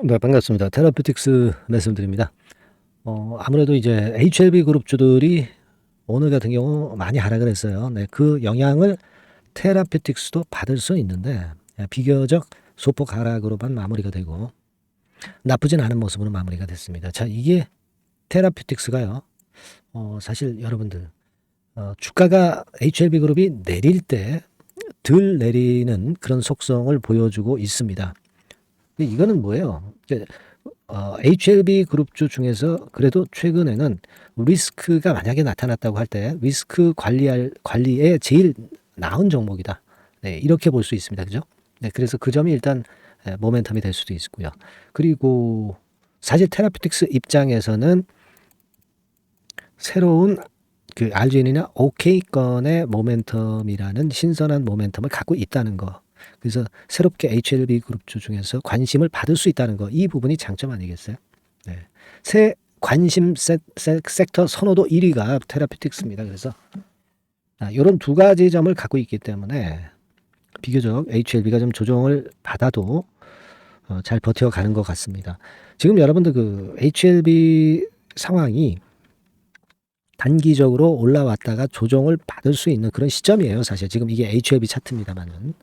네, 반갑습니다. 테라퓨틱스 말씀드립니다. 아무래도 이제 HLB 그룹주들이 오늘 같은 경우 많이 하락을 했어요. 네, 그 영향을 테라퓨틱스도 받을 수 있는데 비교적 소폭 하락으로만 마무리가 되고 나쁘진 않은 모습으로 마무리가 됐습니다. 자, 이게 테라퓨틱스가요. 사실 여러분들 주가가 HLB 그룹이 내릴 때 덜 내리는 그런 속성을 보여주고 있습니다. 이거는 뭐예요? HLB 그룹주 중에서 그래도 최근에는 리스크가 만약에 나타났다고 할 때 리스크 관리에 제일 나은 종목이다. 네, 이렇게 볼 수 있습니다. 그죠? 네, 그래서 그 점이 일단 모멘텀이 될 수도 있고요. 그리고 사실 테라피틱스 입장에서는 새로운 그 RGN이나 OK건의 모멘텀이라는 신선한 모멘텀을 갖고 있다는 거. 그래서 새롭게 HLB 그룹주 중에서 관심을 받을 수 있다는 거. 이 부분이 장점 아니겠어요? 네. 새 관심 섹터 선호도 1위가 테라피틱스입니다. 그래서 이런 두 가지 점을 갖고 있기 때문에 비교적 HLB가 좀 조정을 받아도 잘 버텨가는 것 같습니다. 지금 여러분들 그 HLB 상황이 단기적으로 올라왔다가 조정을 받을 수 있는 그런 시점이에요. 사실 지금 이게 HLB 차트입니다만은.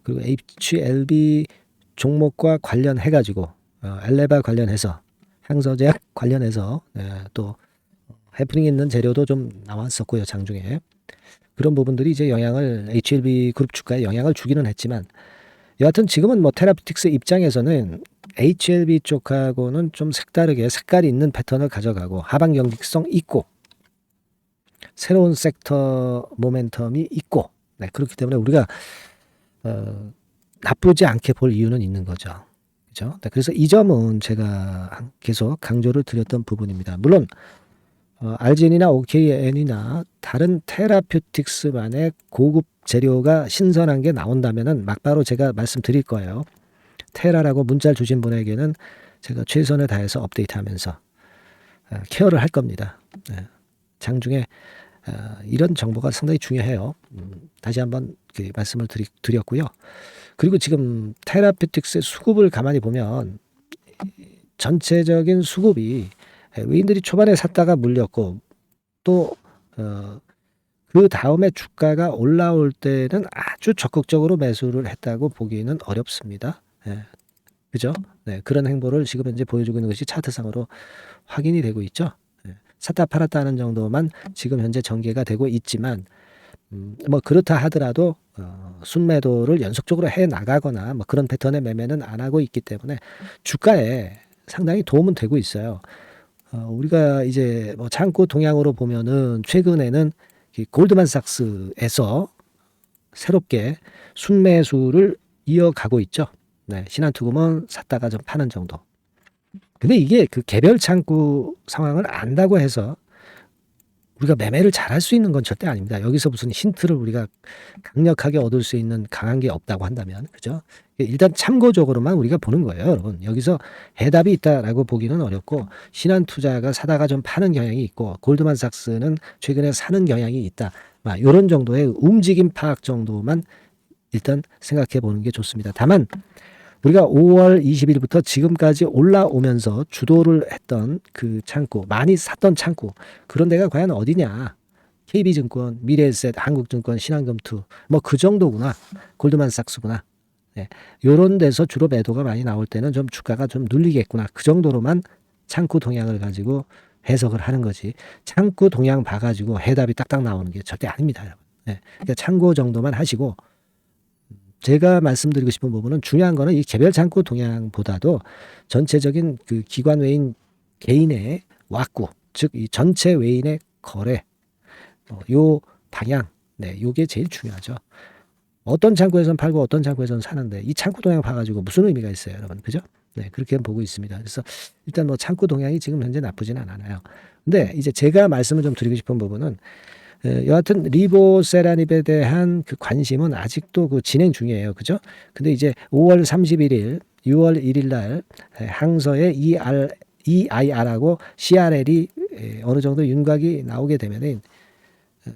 그리고 HLB 종목과 관련해 가지고 엘레바 관련해서 향서제약 관련해서 또 해프닝 있는 재료도 좀 나왔었고요. 장중에. 그런 부분들이 이제 영향을 HLB 그룹 주가에 영향을 주기는 했지만 여하튼 지금은 뭐 테라피틱스 입장에서는 HLB 쪽하고는 좀 색다르게 색깔이 있는 패턴을 가져가고 하방 경직성 있고 새로운 섹터 모멘텀이 있고 그렇기 때문에 우리가 나쁘지 않게 볼 이유는 있는 거죠. 그죠? 그래서 이 점은 제가 계속 강조를 드렸던 부분입니다. 물론 RGN이나 OKN이나 다른 테라퓨틱스만의 고급 재료가 신선한 게 나온다면은 막바로 제가 말씀드릴 거예요. 테라라고 문자를 주신 분에게는 제가 최선을 다해서 업데이트하면서 케어를 할 겁니다. 장중에 이런 정보가 상당히 중요해요. 다시 한번 말씀을 드렸고요. 그리고 지금 테라피틱스의 수급을 가만히 보면 전체적인 수급이 외인들이 초반에 샀다가 물렸고 또 그 다음에 주가가 올라올 때는 아주 적극적으로 매수를 했다고 보기는 어렵습니다. 그죠? 네, 그런 행보를 지금 현재 보여주고 있는 것이 차트상으로 확인이 되고 있죠. 샀다 팔았다 하는 정도만 지금 현재 전개가 되고 있지만 뭐 그렇다 하더라도 순매도를 연속적으로 해 나가거나 뭐 그런 패턴의 매매는 안 하고 있기 때문에 주가에 상당히 도움은 되고 있어요. 우리가 이제 뭐 창고 동향으로 보면은 최근에는 골드만삭스에서 새롭게 순매수를 이어가고 있죠. 네, 신한투금은 샀다가 좀 파는 정도. 근데 이게 그 개별 창구 상황을 안다고 해서 우리가 매매를 잘할 수 있는 건 절대 아닙니다. 여기서 무슨 힌트를 우리가 강력하게 얻을 수 있는 강한 게 없다고 한다면, 그죠? 일단 참고적으로만 우리가 보는 거예요, 여러분. 여기서 해답이 있다라고 보기는 어렵고, 신한투자가 사다가 좀 파는 경향이 있고, 골드만삭스는 최근에 사는 경향이 있다. 이런 정도의 움직임 파악 정도만 일단 생각해 보는 게 좋습니다. 다만, 우리가 5월 20일부터 지금까지 올라오면서 주도를 했던 그 창구, 많이 샀던 창구, 그런 데가 과연 어디냐? KB증권, 미래에셋, 한국증권, 신한금투, 뭐 그 정도구나. 골드만삭스구나. 네. 요런 데서 주로 매도가 많이 나올 때는 좀 주가가 좀 눌리겠구나. 그 정도로만 창구 동향을 가지고 해석을 하는 거지. 창구 동향 봐가지고 해답이 딱딱 나오는 게 절대 아닙니다, 여러분. 네. 그러니까 참고 정도만 하시고, 제가 말씀드리고 싶은 부분은 중요한 거는 이 개별 창구 동향보다도 전체적인 그 기관 외인 개인의 왁구, 즉 이 전체 외인의 거래, 요 방향, 요게 제일 중요하죠. 어떤 창구에선 팔고 어떤 창구에선 사는데 이 창구 동향 봐가지고 무슨 의미가 있어요, 여러분, 그죠? 네, 그렇게 보고 있습니다. 그래서 일단 뭐 창구 동향이 지금 현재 나쁘지는 않아요. 근데 이제 제가 말씀을 좀 드리고 싶은 부분은 여하튼 리보세라닙에 대한 그 관심은 아직도 그 진행 중이에요. 그죠? 근데 이제 5월 31일, 6월 1일 날 항서의 EIR하고 CRL이 어느 정도 윤곽이 나오게 되면은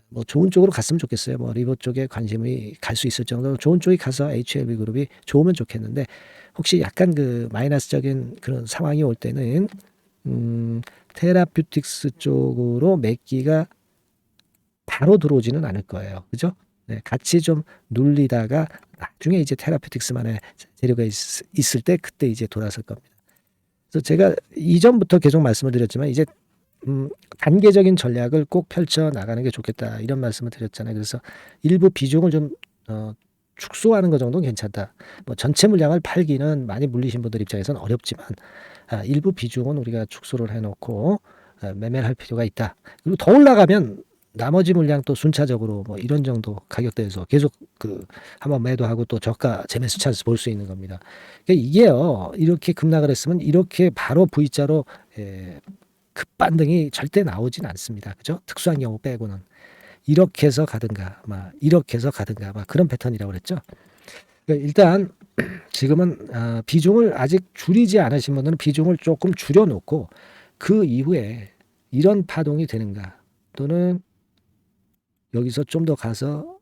뭐 좋은 쪽으로 갔으면 좋겠어요. 뭐 리보 쪽에 관심이 갈 수 있을 정도로 좋은 쪽이 가서 HLB 그룹이 좋으면 좋겠는데 혹시 약간 그 마이너스적인 그런 상황이 올 때는 테라퓨틱스 쪽으로 매기가 바로 들어오지는 않을 거예요. 그죠? 네, 같이 좀 눌리다가 나중에 이제 테라퓨틱스만의 재료가 있을 때 그때 이제 돌아설 겁니다. 그래서 제가 이전부터 계속 말씀을 드렸지만 이제 단계적인 전략을 꼭 펼쳐 나가는 게 좋겠다 이런 말씀을 드렸잖아요. 그래서 일부 비중을 좀 축소하는 것 정도는 괜찮다. 뭐 전체 물량을 팔기는 많이 물리신 분들 입장에서는 어렵지만 일부 비중은 우리가 축소를 해놓고 매매를 할 필요가 있다. 그리고 더 올라가면 나머지 물량 또 순차적으로 뭐 이런 정도 가격대에서 계속 그 한번 매도하고 또 저가 재매수 찬스 볼 수 있는 겁니다. 그러니까 이게요 이렇게 급락을 했으면 이렇게 바로 V자로 급반등이 절대 나오진 않습니다. 그죠? 특수한 경우 빼고는 이렇게 해서 가든가 막 이렇게 해서 가든가 막 그런 패턴이라고 그랬죠. 그러니까 일단 지금은 비중을 아직 줄이지 않으신 분들은 비중을 조금 줄여놓고 그 이후에 이런 파동이 되는가 또는 여기서 좀 더 가서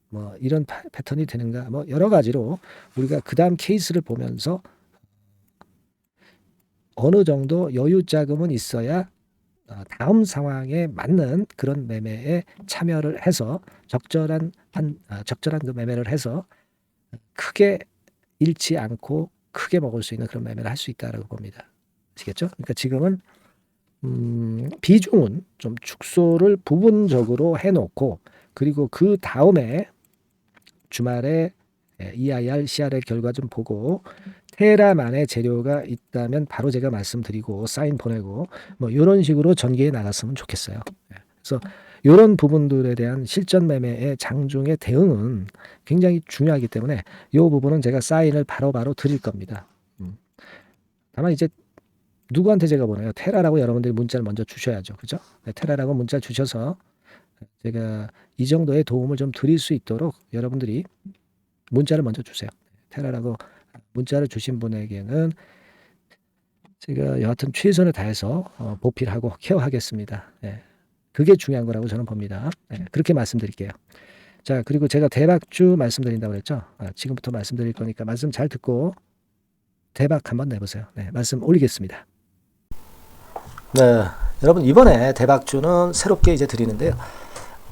뭐 이런 패턴이 되는가 뭐 여러 가지로 우리가 그 다음 케이스를 보면서 어느 정도 여유 자금은 있어야 다음 상황에 맞는 그런 매매에 참여를 해서 적절한 그 매매를 해서 크게 잃지 않고 크게 먹을 수 있는 그런 매매를 할 수 있다라고 봅니다. 아시겠죠? 그러니까 지금은 비중은 좀 축소를 부분적으로 해놓고 그리고 그 다음에 주말에 EIR, CRL 결과 좀 보고 테라만의 재료가 있다면 바로 제가 말씀드리고 사인 보내고 뭐 이런 식으로 전개해 나갔으면 좋겠어요. 그래서 이런 부분들에 대한 실전 매매의 장중의 대응은 굉장히 중요하기 때문에 이 부분은 제가 사인을 바로바로 드릴 겁니다. 다만 이제 누구한테 제가 보내요? 테라라고 여러분들이 문자를 먼저 주셔야죠. 그죠? 네, 테라라고 문자 주셔서 제가 이 정도의 도움을 좀 드릴 수 있도록 여러분들이 문자를 먼저 주세요. 테라라고 문자를 주신 분에게는 제가 여하튼 최선을 다해서 보필하고 케어하겠습니다. 네, 그게 중요한 거라고 저는 봅니다. 네, 그렇게 말씀드릴게요. 자, 그리고 제가 대박주 말씀드린다고 그랬죠. 지금부터 말씀드릴 거니까 말씀 잘 듣고 대박 한번 내보세요. 네, 말씀 올리겠습니다. 네, 여러분 이번에 대박주는 새롭게 이제 드리는데요.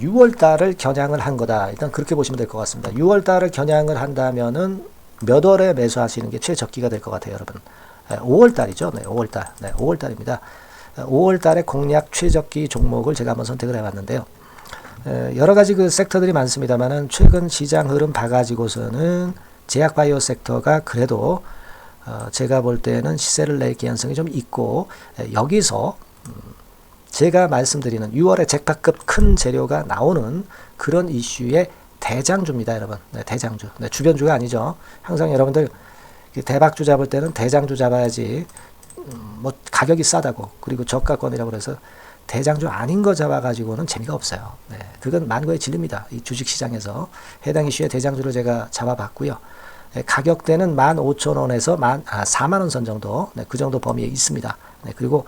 6월 달을 겨냥을 한 거다. 일단 그렇게 보시면 될 것 같습니다. 6월 달을 겨냥을 한다면은 몇 월에 매수하시는 게 최적기가 될 것 같아요, 여러분. 5월 달이죠. 네, 5월 달. 네, 5월 달입니다. 5월 달에 공략 최적기 종목을 제가 한번 선택을 해봤는데요. 여러 가지 그 섹터들이 많습니다만은 최근 시장 흐름 봐가지고서는 제약바이오 섹터가 그래도 제가 볼 때는 시세를 낼 개연성이 좀 있고 여기서 제가 말씀드리는 6월에 잭팟급 큰 재료가 나오는 그런 이슈의 대장주입니다, 여러분. 네, 대장주. 네, 주변주가 아니죠. 항상 여러분들 대박주 잡을 때는 대장주 잡아야지 뭐 가격이 싸다고 그리고 저가권이라고 그래서 대장주 아닌 거 잡아가지고는 재미가 없어요. 네, 그건 만고의 진리입니다. 이 주식시장에서 해당 이슈의 대장주를 제가 잡아봤고요. 네, 가격대는 15,000원에서 4만원 선 정도, 네, 그 정도 범위에 있습니다. 네, 그리고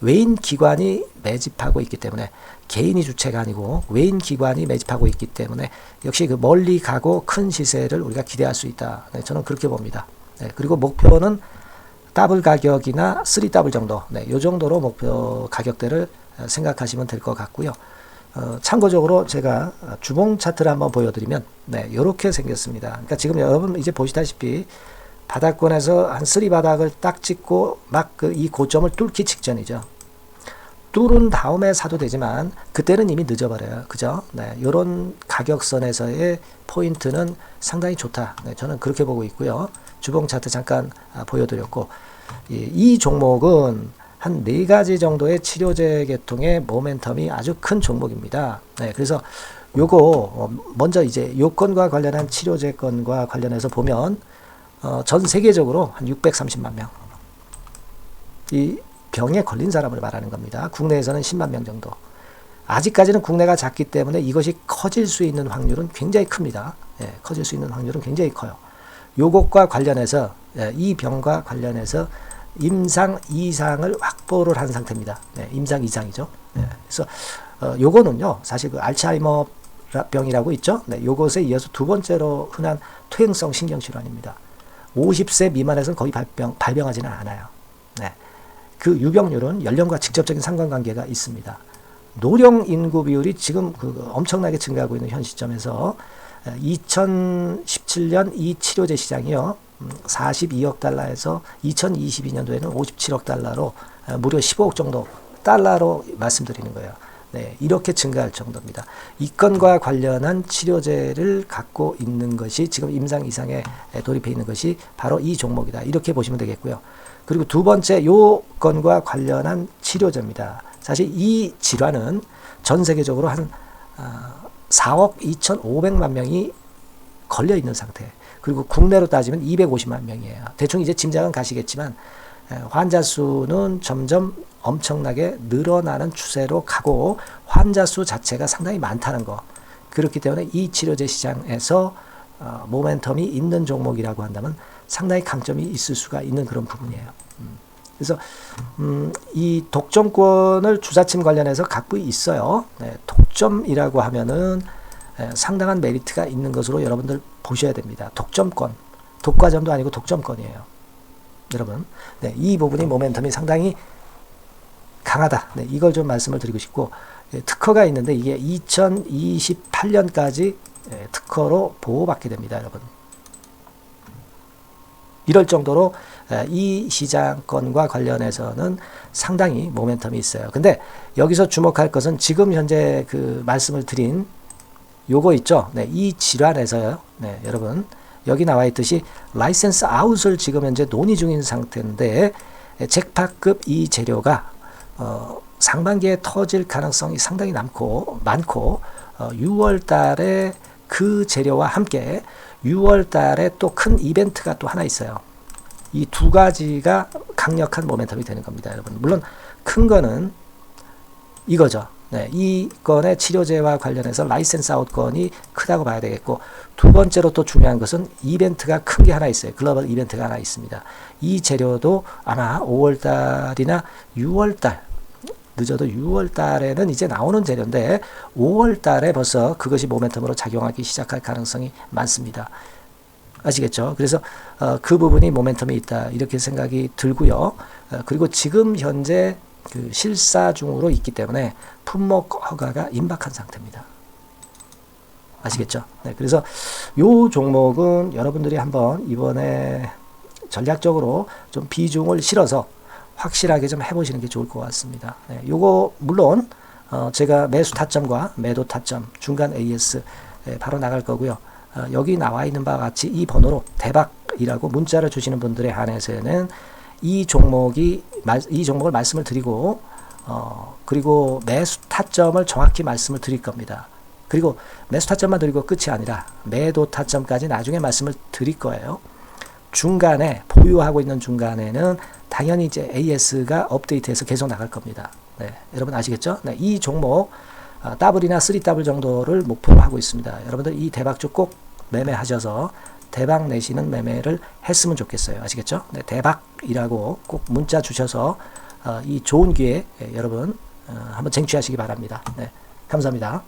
외인 기관이 매집하고 있기 때문에 개인이 주체가 아니고 외인 기관이 매집하고 있기 때문에 역시 그 멀리 가고 큰 시세를 우리가 기대할 수 있다. 네, 저는 그렇게 봅니다. 네, 그리고 목표는 더블 가격이나 3더블 정도, 네, 이 정도로 목표 가격대를 생각하시면 될 것 같고요. 참고적으로 제가 주봉 차트를 한번 보여드리면 네, 이렇게 생겼습니다. 그러니까 지금 여러분 이제 보시다시피 바닥권에서 한 3바닥을 딱 찍고 막 그 이 고점을 뚫기 직전이죠. 뚫은 다음에 사도 되지만 그때는 이미 늦어버려요. 그죠? 네, 이런 가격선에서의 포인트는 상당히 좋다. 네, 저는 그렇게 보고 있고요. 주봉 차트 잠깐 보여드렸고 이 종목은 한 4가지 정도의 치료제 계통의 모멘텀이 아주 큰 종목입니다. 네, 그래서 요거 먼저 이제 요건과 관련한 치료제 건과 관련해서 보면 전 세계적으로 한 630만 명. 이 병에 걸린 사람을 말하는 겁니다. 국내에서는 10만 명 정도. 아직까지는 국내가 작기 때문에 이것이 커질 수 있는 확률은 굉장히 큽니다. 예, 커질 수 있는 확률은 굉장히 커요. 요것과 관련해서 이 병과 관련해서 임상 이상을 확보를 한 상태입니다. 네, 임상 이상이죠. 네, 그래서 요거는요 사실 그 알츠하이머 병이라고 있죠. 네, 요것에 이어서 두 번째로 흔한 퇴행성 신경질환입니다. 50세 미만에서는 거의 발병하지는 않아요. 네. 그 유병률은 연령과 직접적인 상관관계가 있습니다. 노령 인구 비율이 지금 엄청나게 증가하고 있는 현 시점에서 2017년 이 치료제 시장이요. 42억 달러에서 2022년도에는 57억 달러로 무려 15억 정도 달러로 말씀드리는 거예요. 네, 이렇게 증가할 정도입니다. 이 건과 관련한 치료제를 갖고 있는 것이 지금 임상 이상에 돌입해 있는 것이 바로 이 종목이다. 이렇게 보시면 되겠고요. 그리고 두 번째 요 건과 관련한 치료제입니다. 사실 이 질환은 전 세계적으로 한 4억 2,500만 명이 걸려 있는 상태. 그리고 국내로 따지면 250만 명이에요. 대충 이제 짐작은 가시겠지만 환자 수는 점점 엄청나게 늘어나는 추세로 가고 환자 수 자체가 상당히 많다는 거. 그렇기 때문에 이 치료제 시장에서 모멘텀이 있는 종목이라고 한다면 상당히 강점이 있을 수가 있는 그런 부분이에요. 그래서 이 독점권을 주사침 관련해서 갖고 있어요. 네, 독점이라고 하면은 상당한 메리트가 있는 것으로 여러분들 보셔야 됩니다. 독점권, 독과점도 아니고 독점권이에요. 여러분, 네, 이 부분이 모멘텀이 상당히 강하다. 네, 이걸 좀 말씀을 드리고 싶고, 특허가 있는데 이게 2028년까지 특허로 보호받게 됩니다, 여러분. 이럴 정도로 이 시장권과 관련해서는 상당히 모멘텀이 있어요. 근데 여기서 주목할 것은 지금 현재 그 말씀을 드린 요거 있죠. 네, 이 질환에서요. 네, 여러분 여기 나와 있듯이 라이센스 아웃을 지금 현재 논의 중인 상태인데 잭팟급 이 재료가 상반기에 터질 가능성이 상당히 많고 6월 달에 그 재료와 함께 6월 달에 또 큰 이벤트가 또 하나 있어요. 이 두 가지가 강력한 모멘텀이 되는 겁니다, 여러분. 물론 큰 거는 이거죠. 네, 이 건의 치료제와 관련해서 라이센스 아웃 건이 크다고 봐야 되겠고, 두 번째로 또 중요한 것은 이벤트가 큰 게 하나 있어요. 글로벌 이벤트가 하나 있습니다. 이 재료도 아마 5월 달이나 6월 달, 늦어도 6월 달에는 이제 나오는 재료인데 5월 달에 벌써 그것이 모멘텀으로 작용하기 시작할 가능성이 많습니다. 아시겠죠? 그래서 그 부분이 모멘텀이 있다 이렇게 생각이 들고요. 그리고 지금 현재 그 실사 중으로 있기 때문에 품목 허가가 임박한 상태입니다. 아시겠죠? 네, 그래서 요 종목은 여러분들이 한번 이번에 전략적으로 좀 비중을 실어서 확실하게 좀 해보시는 게 좋을 것 같습니다. 네, 요거 물론 제가 매수 타점과 매도 타점 중간 AS 바로 나갈 거고요. 여기 나와 있는 바와 같이 이 번호로 대박이라고 문자를 주시는 분들에 한해서는 이 종목을 말씀을 드리고 그리고 매수 타점을 정확히 말씀을 드릴 겁니다. 그리고 매수 타점만 드리고 끝이 아니라 매도 타점까지 나중에 말씀을 드릴 거예요. 중간에 보유하고 있는 중간에는 당연히 이제 AS가 업데이트해서 계속 나갈 겁니다. 네, 여러분 아시겠죠? 네, 이 종목 더블이나 3더블 정도를 목표로 하고 있습니다. 여러분들 이 대박주 꼭 매매하셔서 대박 내시는 매매를 했으면 좋겠어요. 아시겠죠? 네, 대박이라고 꼭 문자 주셔서 이 좋은 기회 여러분 한번 쟁취하시기 바랍니다. 네, 감사합니다.